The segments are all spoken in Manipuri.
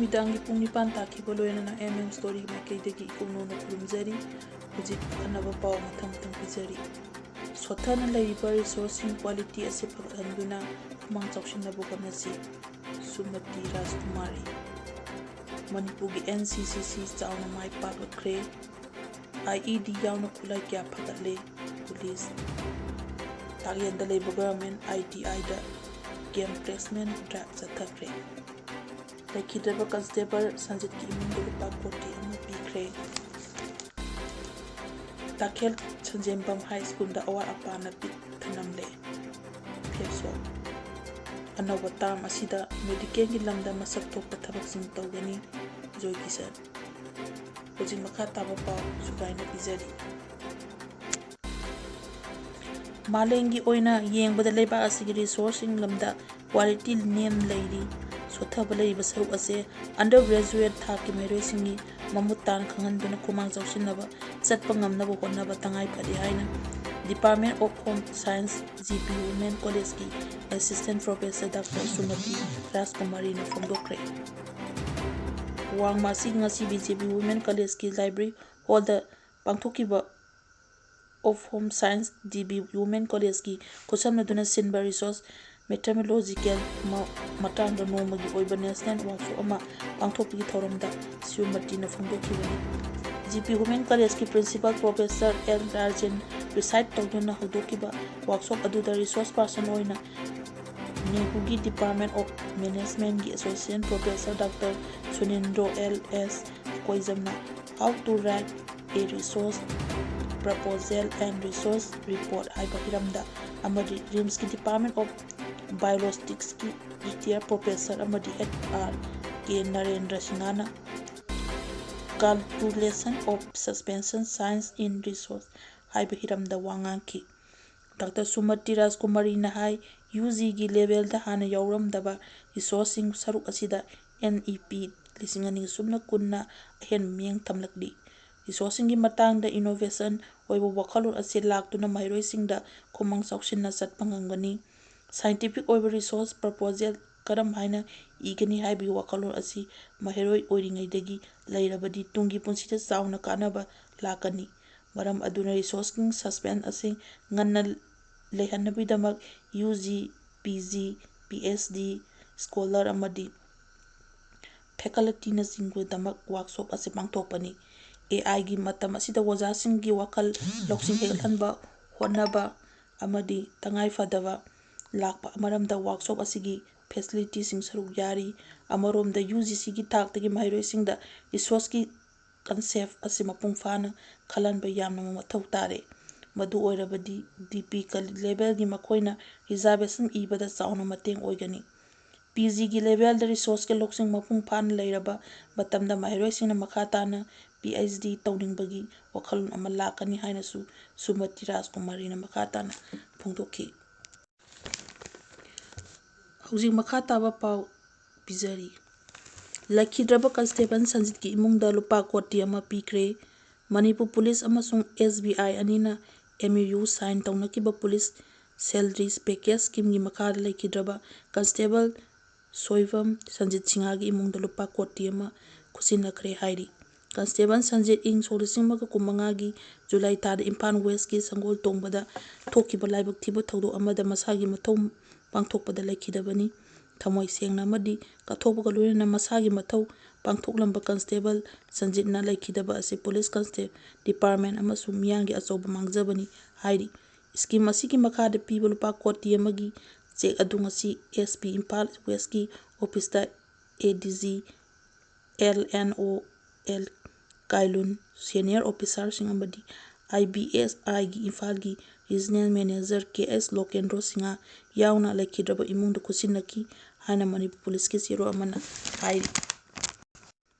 नुमिदांगी पुंग निपान ताखिबा लोयना MM स्टोरी माइकैदगी इकोनोना खुरुमजरी हुजिक अनबा पाव मथंग मथंग पिजरी सोथना लैरिबा रिसोर्सिंग क्वालिटी असे फगहनदुना खुमांग चौसिनबु गमनसी सुमति राजकुमारी मणिपुर की NCCC चावना माइ पाकख्रे IED यावना खुलाई क्या फगहले पुलिस तागियंदा लेबा गवर्नमेंट ITI दा गेम प्लेसमेंट ड्राइव चथख्रे लेखिद्रबा कंस्टेबल संजित की इमुंग लुपा कोटी अमा पीख्रे ताखेल संजेंबम हाई स्कूल दा अवार अपाना पिक थनमले फेसो अनौबा ताम असिदा मेडिकल की लमदा मसक थोक्पा थबक्सिंग तौगनी जोयकिसन होजिंग मखा ताबा पाव सुगाइना पिजरी मालेंगी ओइना येंगबदा लेबा असिगी रिसोर्सिंग लमदा क्वालिटी नेम लैरी सोथबा लैबा सरुक असे अंडर ग्रेजुएट थाकी मेरोइसिंगी ममुत तान खंगनदुना खुमांग चौसिनबा चटपा ngamnaba honnaba tangai phadi haina department of home science GP women college की assistant professor doctor Sumati Rajkumari ने फोंदोक्रे वांगमासी ngasi BJP वुमेन कॉलेज की लाइब्रेरी हॉल द पांथोकिबा of home science DB women college की खुसमनदुना सिनबा रिसोर्स मेथडोलॉजिकल मतंग नोमगी ओइबा नेशनल वर्कशॉप अमा पांथोकपी थौरमदा सुमति ने फोंदोखिबनी GP वुमेन कॉलेज की प्रिंसिपल प्रोफेसर एल राजन रिसाइट तौदुना हौदोकिबा वर्कशॉप अदुदा रिसोर्स पर्सन ओइना नेहुगी डिपार्टमेंट ऑफ मैनेजमेंट की associate professor doctor Sunindro LS कोइजमना how to write a resource proposal and resource report हाइबा हिरमदा अमदी रिम्स की डिपार्टमेंट ऑफ बायोलॉजिस्टिक्स की रिटायर्ड प्रोफेसर अमदी HR के नरेंद्र सिन्हाना calculation of suspension science in resource हाइबा हिरमदा वांगांकी डॉक्टर सुमति राजकुमारी नहाई UG की लेवल दा हाना यौरमदबा रिसोर्सिंग सरुक असिदा NEP लिसिंगनी सुमना कुन्ना अहेन मियंग थमलकली रिसोर्सिंग की मतंग दा इनोवेशन ओइबो वखलोन असे लाक्तुना माइरोइसिंग दा खुमंग चौसिनना चटपंगंगनी साइंटिफिक ओइबो रिसोर्स प्रपोजल करम हाइना इगनी हाइबी वखलोन असी महिरोइ ओइरिंगैदगी लैरबदी तुंगी पुंसिदा चावना कानबा लाकनी मरम अदुना रिसोर्सिंग सस्पेंड असे ngana लेहनबीदमक UG PG PhD स्कॉलर अमदी फैकल्टी न सिंगुदमक वर्कशॉप असे पांथोकपनी AI की मतम असिदा वजासिंग की वखल लौसिंग हेगलहनबा होनबा अमदी तंगाई फदबा लाकपा अमरमदा वर्कशॉप असिगी फैसिलिटी सिंग सरुक यारी अमरोमदा UGC की थाकतगी महिरोइसिंगदा रिसोर्स की कंसेप्ट असे मपुंग फाना खलनबा यामना मथौ तारे मधु ओइरबदी DP लेवल की मखोइना रिजर्वेशन इबदा चाउना मतेंग ओइगनी PG की लेवल द रिसोर्स के लोकसिंग मपुंग फान लैरबा मतमदा महिरोइसिंगना मखा ताना PhD तौनिंगबगी वखलोन अमा लाकनी हाइनसु सुमति राजकुमारी न मखा ताना फोंदोखी हौजिक मखा ताबा पाव पिजरी लखिद्रबा कंस्टेबल संजित की इमुंगदा लुपा कोटी अमा पीख्रे मणिपुर पुलिस अमसुंग SBI अनिना MOU साइन तौनकिबा पुलिस सैलरी पैकेज स्कीम की मखादा लखिद्रबा कंस्टेबल सोइवम संजित सिंहा की इमुंगदा लुपा कोटी अमा खुसिनखरे हाइरी कंस्टेबल संजित इंग सोलिसिंगमगा कुमंगा की जुलाई तादा इम्फाल वेस्ट की संगोल तोंगबदा थोकिबा लाइबक थिबा थौदो अमदा मसागी मथौ पांथोकपदा लखिदबनी थमोय सेंगना मदी कथोपगा लोयना मसागी मथौ पांथोकलंबा कंस्टेबल संजितना लखिदबा असे पुलिस कंस्टेबल डिपार्टमेंट अमसु मियांगी अचौबा मांगजबनी हाइरी स्कीम असिगी मखादा पीबा लुपा कोटी अमगी चेक अदुंगसी SP इम्फाल वेस्ट की ऑफिसदा ADG LNOL काइलुन सीनियर ऑफिसर सिंह अमदी IBSI की इम्फाल की regional manager KS Lokendro Sinha यावना लखिद्रबा इमुंग खुसिनकी हाना मणिपुर पुलिस के सीरो अमना हाइरी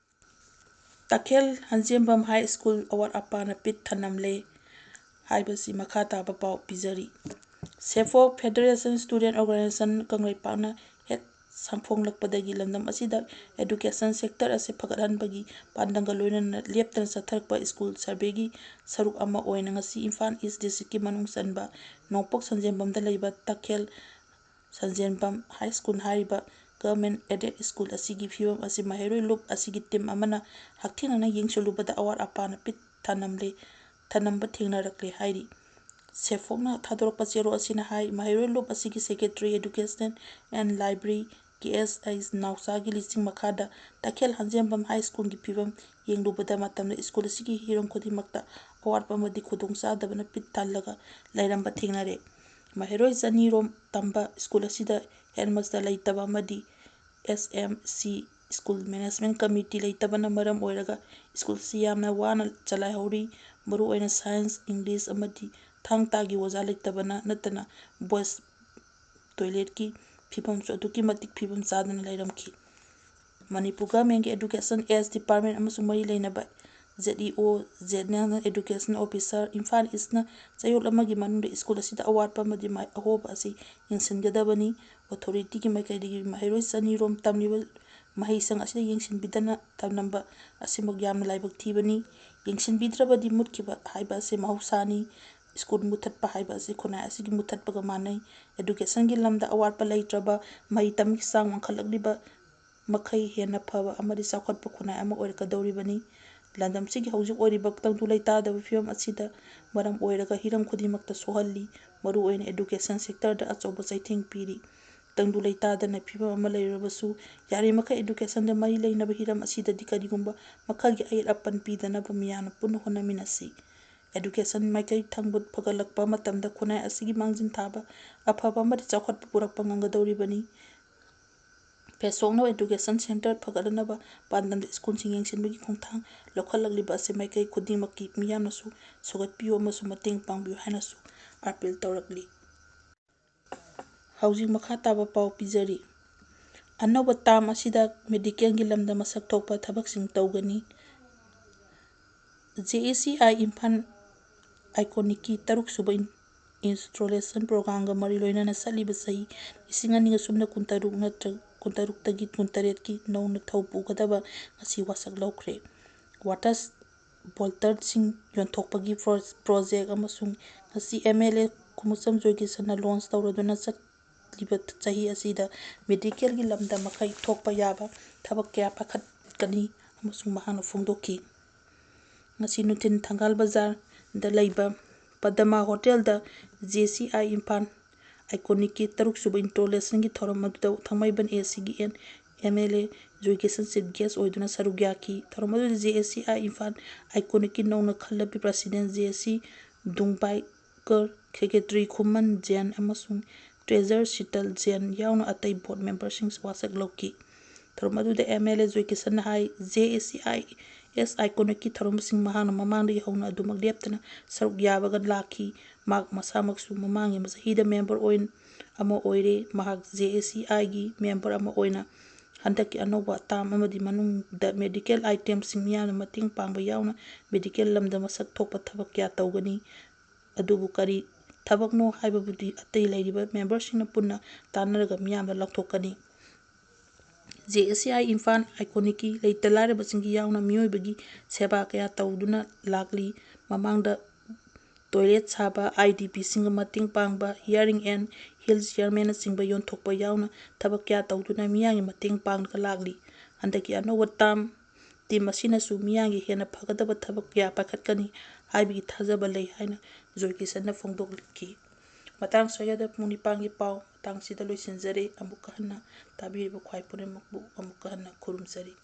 ताखेल हंजेंबम हाई स्कूल अवर अपाना पिट थनमले हाइबसी मखा ताबा पाव पिजरी सेफो फेडरेशन स्टूडेंट ऑर्गेनाइजेशन कंगलैपाना हेड सांफोंगलकपदगी लंदम असिदा एजुकेशन सेक्टर असे फगतहनबगी पांडंगा लोइनना लेप्तन सथरकपा स्कूल सर्वेगी सरुक अमा ओइना ngasi इम्फाल ईस्ट डिस्ट्रिक्ट की मनुंग संबा नोंपोक संजेंबमदा लैबा ताखेल संजेंबम हाई स्कूल हारिबा ꯒꯚꯔꯟꯃꯦꯟꯠ ꯑꯦꯗꯦꯗ ꯁ꯭ꯀꯨꯜ ꯑꯁꯤꯒꯤ ꯐꯤꯚꯝ ꯑꯁꯤ ꯃꯍꯩꯔꯣꯏ ꯂꯨꯞ ꯑꯁꯤꯒꯤ ꯇꯤꯝ ꯑꯃꯅ ꯍꯛꯊꯦꯡꯅꯅ ꯌꯦꯡꯁꯤꯜꯂꯨꯕꯗ ꯑꯋꯥꯠ ꯑꯄꯥꯅ ꯄꯤꯛ ꯊꯅꯝꯕ ꯊꯦꯡꯅꯔꯛꯂꯦ ꯍꯥꯏꯔꯤ꯫ ꯁꯦꯐꯣꯛꯅ ꯊꯥꯗꯣꯔꯛꯄ ꯆꯦꯔꯣꯜ ꯑꯁꯤꯅ ꯍꯥꯏ ꯃꯍꯩꯔꯣꯏ ꯂꯨꯞ ꯑꯁꯤꯒꯤ ꯁꯦꯀ꯭ꯔꯦꯇꯔꯤ ꯑꯦꯗꯨꯀꯦꯁꯟ ꯑꯦꯟꯗ ꯂꯥꯏꯕ꯭ꯔꯦꯔꯤ ꯀꯦ.ꯑꯦꯁ. ꯅꯥꯎꯆꯥꯒꯤ ꯂꯤꯆꯤꯡ ꯃꯈꯥꯗ ꯇꯈꯦꯜ ꯍꯟꯖꯦꯝꯕꯝ ꯍꯥꯏ ꯁ꯭ꯀꯨꯜꯒꯤ ꯐꯤꯚꯝ ꯌꯦꯡꯂꯨꯕꯗ ꯃꯇꯝꯗ ꯁ꯭ꯀꯨꯜ ꯑꯁꯤꯒꯤ ꯍꯤꯔꯝ ꯈꯨꯗꯤꯡꯃꯛꯇ ꯑꯋꯥꯠꯄ ꯑꯃꯗꯤ ꯈꯨꯗꯣꯡꯆꯥꯗꯕꯅ ꯄꯤꯛ ꯊꯜꯂꯒ ꯂꯩꯔꯝꯕ ꯊꯦꯡꯅꯔꯦ꯫ ꯃꯍꯩꯔꯣꯏ 200 ꯔꯣꯝ ꯇꯝꯕ ꯁ꯭ꯀꯨꯜ ꯑꯁꯤꯗ ꯍꯦꯗꯃꯥꯁꯇꯔ ꯂꯩꯇꯕ ꯑꯃꯗꯤ ꯑꯦꯁ.ꯑꯦꯝ.ꯁꯤ ꯁ꯭ꯀꯨꯜ ꯃꯦꯅꯦꯖꯃꯦꯟꯠ ꯀꯝꯃꯤꯇꯤ ꯂꯩꯇꯕꯅ ꯃꯔꯝ ꯑꯣꯏꯔꯒ ꯁ꯭ꯀꯨꯜ ꯑꯁꯤ ꯌꯥꯝꯅ ꯋꯥꯅ ꯆꯂꯥꯏꯍꯧꯔꯤ꯫ ꯃꯔꯨꯑꯣꯏꯅ ꯁꯥꯏꯟꯁ, ꯏꯪꯂꯤꯁ ꯑꯃꯗꯤ ꯊꯥꯡ ꯇꯥꯒꯤ ꯑꯣꯖꯥ ꯂꯩꯇꯕꯅ ꯅꯠꯇꯅ ꯕꯣꯏꯁ ꯇꯣꯏꯂꯦꯠꯀꯤ ꯐꯤꯚꯝꯁꯨ ꯑꯗꯨꯛꯀꯤ ꯃꯇꯤꯛ ꯐꯤꯚꯝ ꯆꯥꯗꯅ ꯂꯩꯔꯝꯈꯤ꯫ ꯃꯅꯤꯄꯨꯔ ꯒꯚꯔꯟꯃꯦꯟꯠꯀꯤ ꯑꯦꯗꯨꯀꯦꯁꯟ ꯑꯦꯖ ꯗꯤꯄꯥꯔꯠꯃꯦꯟꯠ ꯑꯃꯁꯨꯡ ꯃꯔꯤ ꯂꯩꯅꯕ ꯖꯦꯗ.ꯏ.ꯑꯣ ꯖꯦꯅꯔꯦꯜ ꯑꯦꯗꯨꯀꯦꯁꯟ ꯑꯣꯐꯤꯁꯥꯔ, ꯏꯝꯐꯥꯜ ꯏꯁꯠꯅ ꯆꯌꯣꯜ ꯑꯃꯒꯤ ꯃꯅꯨꯡꯗ ꯁ꯭ꯀꯨꯜ ꯑꯁꯤꯗ ꯑꯋꯥꯠꯄ ꯑꯃꯗꯤ ꯑꯍꯣꯕ ꯑꯁꯤ ꯌꯦꯡꯁꯤꯟꯒꯗꯕꯅꯤ꯫ ꯑꯣꯊꯣꯔꯤꯇꯤꯒꯤ ꯃꯥꯏꯀꯩꯗꯒꯤ ꯃꯍꯩꯔꯣꯏ 200 ꯔꯣꯝ ꯇꯝꯂꯤꯕ ꯃꯍꯩꯁꯪ ꯑꯁꯤꯗ ꯌꯦꯡꯁꯤꯟꯕꯤꯗꯅ ꯊꯝꯂꯝꯕ ꯑꯁꯤꯃꯛ ꯌꯥꯝꯅ ꯂꯥꯏꯕꯛ ꯊꯤꯕꯅꯤ꯫ ꯌꯦꯡꯁꯤꯟꯕꯤꯗ꯭ꯔꯕꯗꯤ ꯃꯨꯠꯈꯤꯕ ꯍꯥꯏꯕ ꯑꯁꯤ ꯃꯍꯧꯁꯥꯅꯤ꯫ ꯁ꯭ꯀꯨꯜ ꯃꯨꯠꯊꯠꯄ ꯍꯥꯏꯕ ꯑꯁꯤ ꯈꯨꯟꯅꯥꯏ ꯑꯁꯤꯒꯤ ꯃꯨꯠꯊꯠꯄꯒ ꯃꯥꯟꯅꯩ꯫ ꯑꯦꯗꯨꯀꯦꯁꯟꯒꯤ ꯂꯝꯗ ꯑꯋꯥꯠꯄ ꯂꯩꯇ꯭ꯔꯕ, ꯃꯍꯩ ꯇꯝꯕꯒꯤ ꯆꯥꯡ ꯋꯥꯡꯈꯠꯂꯛꯂꯤꯕ ꯃꯈꯩ ꯍꯦꯟꯅ ꯐꯕ ꯑꯃꯗꯤ ꯆꯥꯎꯈꯠꯄ ꯈꯨꯟꯅꯥꯏ ꯑꯃ ꯑꯣꯏꯔꯛꯀꯗꯧꯔꯤꯕꯅꯤ꯫ ꯂꯝꯗꯝꯁꯤꯒꯤ ꯍꯧꯖꯤꯛ ꯑꯣꯏꯔꯤꯕ ꯇꯪꯗꯨ ꯂꯩꯇꯥꯗꯕ ꯐꯤꯚꯝ ꯑꯁꯤꯗ ꯃꯔꯝ ꯑꯣꯏꯔꯒ ꯍꯤꯔꯝ ꯈꯨꯗꯤꯡꯃꯛꯇ ꯁꯣꯛꯍꯜꯂꯤ꯫ ꯃꯔꯨꯑꯣꯏꯅ ꯑꯦꯗꯨꯀꯦꯁꯟ ꯁꯦꯛꯇꯔꯗ ꯑꯆꯧꯕ ꯆꯩꯊꯦꯡ ꯄꯤꯔꯤ꯫ ꯇꯪꯗꯨ ꯂꯩꯇꯥꯗꯅ ꯐꯤꯚꯝ ꯑꯃ ꯂꯩꯔꯕꯁꯨ ꯌꯥꯔꯤꯃꯈꯩ ꯑꯦꯗꯨꯀꯦꯁꯟꯗ ꯃꯔꯤ ꯂꯩꯅꯕ ꯍꯤꯔꯝ ꯑꯁꯤꯗꯗꯤ ꯀꯔꯤꯒꯨꯝꯕ ꯃꯈꯜꯒꯤ ꯑꯌꯦꯠ ꯑꯄꯟ ꯄꯤꯗꯅꯕ ꯃꯤꯌꯥꯝꯅ ꯄꯨꯟꯅ ꯍꯣꯠꯅꯃꯤꯟꯅꯁꯤ꯫ ꯑꯦꯗꯨꯀꯦꯁꯟ ꯃꯥꯏꯀꯩ ꯊꯪꯕ ꯐꯒꯠꯂꯛꯄ ꯃꯇꯝꯗ ꯈꯨꯟꯅꯥꯏ ꯑꯁꯤꯒꯤ ꯃꯥꯡꯖꯤꯜ ꯊꯥꯕ, ꯑꯐꯕ ꯑꯃꯗꯤ ꯆꯥꯎꯈꯠꯄ ꯄꯨꯔꯛꯄ ꯉꯝꯒꯗꯧꯔꯤꯕꯅꯤ꯫ ꯐꯦꯁꯣꯛꯅ ꯑꯦꯗꯨꯀꯦꯁꯟ ꯁꯦꯛꯇꯔ ꯐꯒꯠꯍꯟꯅꯕ ꯄꯥꯟꯗꯝꯗ ꯁ꯭ꯀꯨꯜꯁꯤꯡ ꯌꯦꯡꯁꯤꯟꯕꯒꯤ ꯈꯣꯡꯊꯥꯡ ꯂꯧꯈꯠꯂꯛꯂꯤꯕ ꯑꯁꯤ ꯃꯥꯏꯀꯩ ꯈꯨꯗꯤꯡꯃꯛꯀꯤ ꯃꯤꯌꯥꯝꯅꯁꯨ ꯁꯧꯒꯠꯄꯤꯌꯨ ꯑꯃꯁꯨꯡ ꯃꯇꯦꯡ ꯄꯥꯡꯕꯤꯌꯨ ꯍꯥꯏꯅꯁꯨ ꯑꯥꯄꯤꯜ ꯇꯧꯔꯛꯂꯤ꯫ ꯍꯧꯖꯤꯛ ꯃꯈꯥ ꯇꯥꯕ ꯄꯥꯎ ꯄꯤꯖꯔꯤ꯫ ꯑꯅꯧꯕ ꯇꯥꯝ ꯑꯁꯤꯗ ꯃꯦꯗꯤꯀꯦꯜꯒꯤ ꯂꯝꯗ ꯃꯁꯛ ꯊꯣꯛꯄ ꯊꯕꯛꯁꯤꯡ ꯇꯧꯒꯅꯤ꯫ ꯖꯦ.ꯑꯦ.ꯁꯤ.ꯑꯥꯏ. ꯏꯝꯐꯥꯜ ꯑꯥꯏꯀꯣꯅꯤꯛꯀꯤ 3ꯁꯨꯕ ꯏꯟꯁꯇꯣꯂꯦꯁꯟ ꯄ꯭ꯔꯣꯒ꯭ꯔꯥꯝꯒ ꯃꯔꯤ ꯂꯣꯏꯅꯅ ꯆꯠꯂꯤꯕ ꯆꯍꯤ 2016-17ꯀꯤ ꯅꯧꯅ ꯊꯧ ꯄꯨꯒꯗꯕ ꯉꯁꯤ ꯋꯥꯁꯛ ꯂꯧꯈ꯭ꯔꯦ꯫ ꯋꯥꯇꯔ ꯕꯣꯇꯜꯁꯤꯡ ꯌꯣꯟꯊꯣꯛꯄꯒꯤ ꯄ꯭ꯔꯣꯖꯦꯛ ꯑꯃꯁꯨꯡ ꯉꯁꯤ ꯑꯦꯝ.ꯑꯦꯜ.ꯑꯦ. ꯈꯨꯃꯨꯆꯝ ꯖꯣꯏꯀꯤꯁꯟꯅ ꯂꯣꯟꯆ ꯇꯧꯔꯗꯨꯅ ꯆꯠꯂꯤꯕ ꯆꯍꯤ ꯑꯁꯤꯗ ꯃꯦꯗꯤꯀꯦꯜꯒꯤ ꯂꯝꯗ ꯃꯈꯩ ꯊꯣꯛꯄ ꯌꯥꯕ ꯊꯕꯛ ꯀꯌꯥ ꯄꯥꯏꯈꯠꯀꯅꯤ ꯑꯃꯁꯨꯡ ꯃꯍꯥꯛꯅ ꯐꯣꯡꯗꯣꯛꯈꯤ꯫ ꯉꯁꯤ ꯅꯨꯡꯊꯤꯜ ꯊꯪꯒꯥꯜ ꯕꯖꯥꯔꯗ ꯂꯩꯕ ꯄꯗꯃꯥ ꯍꯣꯇꯦꯜꯗ ꯖꯦ.ꯁꯤ.ꯑꯥꯏ. ꯏꯝꯐꯥꯜ ꯑꯥꯏꯀꯣꯅꯤꯛꯀꯤ 3ꯁꯨꯕ ꯏꯟꯁꯇꯣꯂꯦꯁꯟꯒꯤ ꯊꯧꯔꯝ ꯑꯗꯨꯗ ꯊꯥꯡꯃꯩꯕꯟ ꯑꯦ.ꯁꯤ.ꯒꯤ ꯑꯦꯝ.ꯑꯦꯜ.ꯑꯦ. ꯖꯣꯏꯀꯤꯁꯟ ꯆꯤꯐ ꯒꯦꯁꯠ ꯑꯣꯏꯗꯨꯅ ꯁꯔꯨꯛ ꯌꯥꯈꯤ꯫ ꯊꯧꯔꯝ ꯑꯗꯨꯗ ꯖꯦ.ꯑꯦ.ꯁꯤ.ꯑꯥꯏ. ꯏꯝꯐꯥꯜ ꯑꯥꯏꯀꯣꯅꯤꯛꯀꯤ ꯅꯧꯅ ꯈꯜꯂꯕꯤ ꯄ꯭ꯔꯁꯤꯗꯦꯟꯠ ꯖꯦ.ꯁꯤ. ꯗꯨꯡꯕꯥꯏꯀꯔ, ꯁꯦꯀ꯭ꯔꯦꯇꯔꯤ ꯈꯨꯃꯟ ꯖꯦꯟ ꯑꯃꯁꯨꯡ ꯇ꯭ꯔꯦꯖꯔꯔ ꯁꯤꯇꯜ ꯖꯦꯟ ꯌꯥꯎꯅ ꯑꯇꯩ ꯕꯣꯔꯗ ꯃꯦꯝꯕꯔꯁꯤꯡꯁꯨ ꯋꯥꯁꯛ ꯂꯧꯈꯤ꯫ ꯊꯧꯔꯝ ꯑꯗꯨꯗ ꯑꯦꯝ.ꯑꯦꯜ.ꯑꯦ. ꯖꯣꯏꯀꯤꯁꯟꯅ ꯍꯥꯏ ꯖꯦ.ꯑꯦ.ꯁꯤ.ꯑꯥꯏ. ꯑꯥꯏꯀꯣꯅꯤꯛꯀꯤ ꯊꯧꯔꯝꯁꯤꯡ ꯃꯍꯥꯛꯅ ꯃꯃꯥꯡꯗꯒꯤ ꯍꯧꯅ ꯑꯗꯨꯃꯛ ꯂꯦꯞꯇꯅ ꯁꯔꯨꯛ ꯌꯥꯕꯒ ꯂꯥꯛꯈꯤ꯫ ꯃꯍꯥꯛ ꯃꯁꯥꯃꯛꯁꯨ ꯃꯃꯥꯡꯒꯤ ꯆꯍꯤꯗ ꯃꯦꯝꯕꯔ ꯑꯃ ꯑꯣꯏꯔꯦ꯫ ꯃꯍꯥꯛ ꯖꯦ.ꯑꯦ.ꯁꯤ.ꯑꯥꯏ.ꯒꯤ ꯃꯦꯝꯕꯔ ꯑꯃ ꯑꯣꯏꯅ ꯍꯟꯗꯛꯀꯤ ꯑꯅꯧꯕ ꯇꯥꯝ ꯑꯃꯒꯤ ꯃꯅꯨꯡꯗ ꯃꯦꯗꯤꯀꯦꯜ ꯑꯥꯏꯇꯦꯝꯁꯤꯡ ꯃꯤꯌꯥꯝꯅ ꯃꯇꯦꯡ ꯄꯥꯡꯕ ꯌꯥꯎꯅ ꯃꯦꯗꯤꯀꯦꯜ ꯂꯝꯗ ꯃꯁꯛ ꯊꯣꯛꯄ ꯊꯕꯛ ꯀꯌꯥ ꯇꯧꯒꯅꯤ꯫ ꯑꯗꯨꯕꯨ ꯀꯔꯤ ꯊꯕꯛꯅꯣ ꯍꯥꯏꯕꯗꯨꯗꯤ ꯑꯇꯩ ꯂꯩꯔꯤꯕ ꯃꯦꯝꯕꯔꯁꯤꯡꯅ ꯄꯨꯟꯅ ꯇꯥꯟꯅꯔꯒ ꯃꯤꯌꯥꯝꯗ ꯂꯥꯎꯊꯣꯛꯀꯅꯤ꯫ ꯖꯦ.ꯑꯦ.ꯁꯤ.ꯑꯥꯏ. ꯏꯝꯐꯥꯜ ꯑꯥꯏꯀꯣꯅꯤꯛꯀꯤ ꯂꯩꯇ ꯂꯥꯏꯔꯕꯁꯤꯡꯒꯤ ꯌꯥꯎꯅ ꯃꯤꯑꯣꯏꯕꯒꯤ ꯁꯦꯕꯥ ꯀꯌꯥ ꯇꯧꯗꯨꯅ ꯂꯥꯛꯂꯤ꯫ ꯃꯃꯥꯡꯗ ꯇꯣꯏꯂꯦꯠ ꯁꯥꯕ, ꯑꯥꯏ.ꯗꯤ.ꯄꯤꯁꯤꯡꯒ ꯃꯇꯦꯡ ꯄꯥꯡꯕ, ꯍꯤꯌꯔꯤꯡ ꯑꯦꯟꯗ ꯍꯤꯜ ꯆꯤꯌꯔꯃꯦꯟꯅꯆꯤꯡꯕ ꯌꯣꯟꯊꯣꯛꯄ ꯌꯥꯎꯅ ꯊꯕꯛ ꯀꯌꯥ ꯇꯧꯗꯨꯅ ꯃꯤꯌꯥꯝꯒꯤ ꯃꯇꯦꯡ ꯄꯥꯡꯂꯒ ꯂꯥꯛꯂꯤ꯫ ꯍꯟꯗꯛꯀꯤ ꯑꯅꯧꯕ ꯇꯤꯝ ꯑꯁꯤꯅꯁꯨ ꯃꯤꯌꯥꯝꯒꯤ ꯍꯦꯟꯅ ꯐꯒꯗꯕ ꯊꯕꯛ ꯀꯌꯥ ꯄꯥꯏꯈꯠꯀꯅꯤ ꯍꯥꯏꯕꯒꯤ ꯊꯥꯖꯕ ꯂꯩ ꯍꯥꯏꯅ ꯖꯣꯏꯀꯤꯁꯟꯅ ꯐꯣꯡꯗꯣꯛꯈꯤ꯫ ꯃꯇꯥꯡ ꯁ꯭ꯋꯥꯏꯗ ꯄꯨꯡ 9ꯒꯤ ꯄꯥꯎ ꯃꯇꯥꯡꯁꯤꯗ ꯂꯣꯏꯁꯤꯟꯖꯔꯦ꯫ ꯑꯃꯨꯛꯀ ꯍꯟꯅ ꯇꯥꯕꯤꯔꯤꯕ ꯈ꯭ꯋꯥꯏ ꯄꯨꯝꯅꯃꯛꯄꯨ ꯑꯃꯨꯛꯀ ꯍꯟꯅ ꯈꯨꯔꯨꯝꯖꯔꯤ꯫